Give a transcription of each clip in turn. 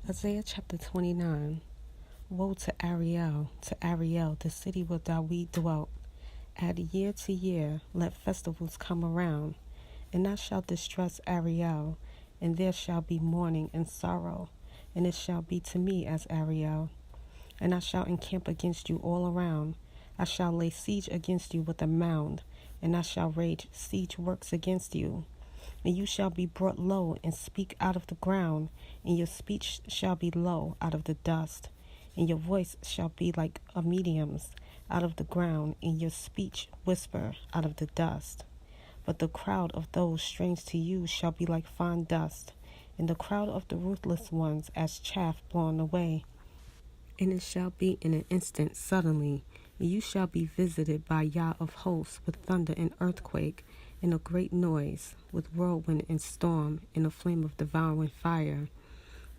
Isaiah chapter 29. Woe to Ariel, the city where David dwelt. Add year to year, let festivals come around. And I shall distress Ariel, and there shall be mourning and sorrow. And it shall be to me as Ariel. And I shall encamp against you all around. I shall lay siege against you with a mound, and I shall rage siege works against you. And you shall be brought low and speak out of the ground, and your speech shall be low out of the dust, and your voice shall be like a medium's out of the ground, and your speech whisper out of the dust. But the crowd of those strange to you shall be like fine dust, and the crowd of the ruthless ones as chaff blown away. And it shall be in an instant suddenly, and you shall be visited by Yah of hosts with thunder and earthquake, and a great noise, with whirlwind and storm, and a flame of devouring fire.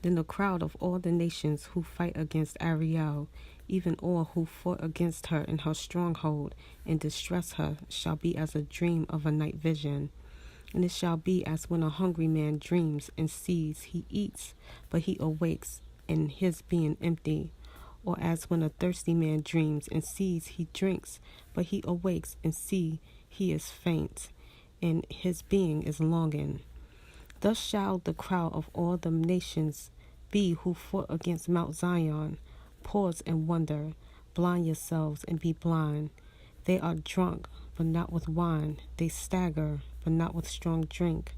Then the crowd of all the nations who fight against Ariel, even all who fought against her in her stronghold, and distress her, shall be as a dream of a night vision. And it shall be as when a hungry man dreams and sees he eats, but he awakes, and his being empty. Or as when a thirsty man dreams and sees he drinks, but he awakes and see he is faint, and his being is longing. Thus shall the crowd of all the nations be who fought against Mount Zion. Pause and wonder, blind yourselves and be blind. They are drunk, but not with wine. They stagger, but not with strong drink.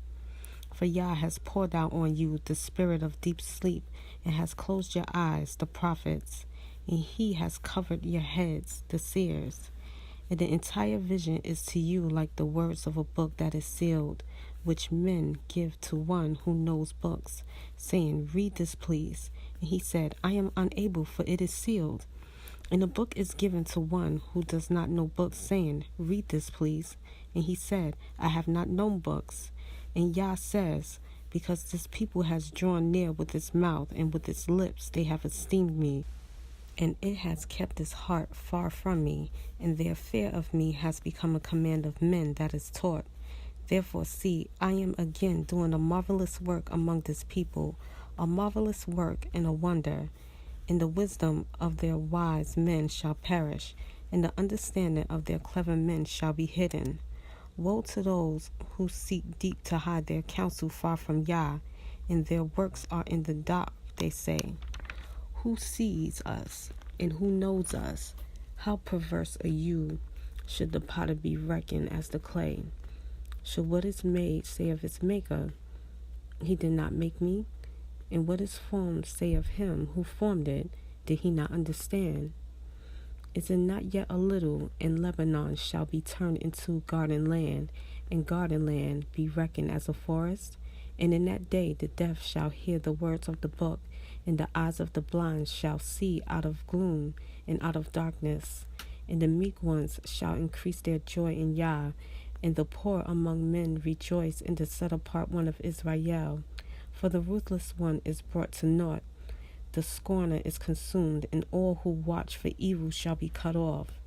For Yah has poured out on you the spirit of deep sleep, and has closed your eyes, the prophets, and he has covered your heads, the seers. And the entire vision is to you like the words of a book that is sealed, which men give to one who knows books, saying, Read this, please. And he said, I am unable, for it is sealed. And the book is given to one who does not know books, saying, Read this, please. And he said, I have not known books. And Yah says, Because this people has drawn near with its mouth, and with its lips they have esteemed me, and it has kept its heart far from me, and their fear of me has become a command of men that is taught. Therefore, see, I am again doing a marvelous work among this people, a marvelous work and a wonder. And the wisdom of their wise men shall perish, and the understanding of their clever men shall be hidden. Woe to those who seek deep to hide their counsel far from Yah, and their works are in the dark, they say. Who sees us, and who knows us? How perverse are you, should the potter be reckoned as the clay? Should what is made say of its maker, He did not make me? And what is formed say of him who formed it, did he not understand? Is it not yet a little, and Lebanon shall be turned into garden land, and garden land be reckoned as a forest? And in that day the deaf shall hear the words of the book, and the eyes of the blind shall see out of gloom and out of darkness. And the meek ones shall increase their joy in Yah, and the poor among men rejoice in the set apart one of Israel. For the ruthless one is brought to naught, the scorner is consumed, and all who watch for evil shall be cut off.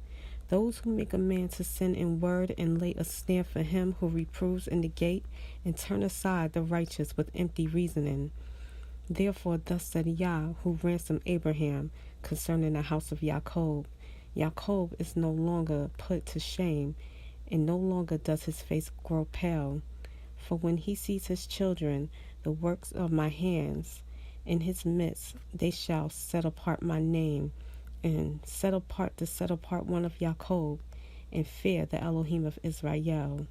Those who make a man to sin in word, and lay a snare for him who reproves in the gate, and turn aside the righteous with empty reasoning. Therefore thus said Yah, who ransomed Abraham, concerning the house of Jacob. Jacob is no longer put to shame, and no longer does his face grow pale. For when he sees his children, the works of my hands, in his midst they shall set apart my name, and set apart one of Jacob, and fear the Elohim of Israel.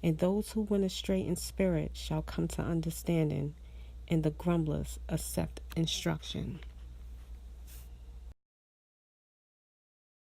And those who went astray in spirit shall come to understanding, and the grumblers accept instruction.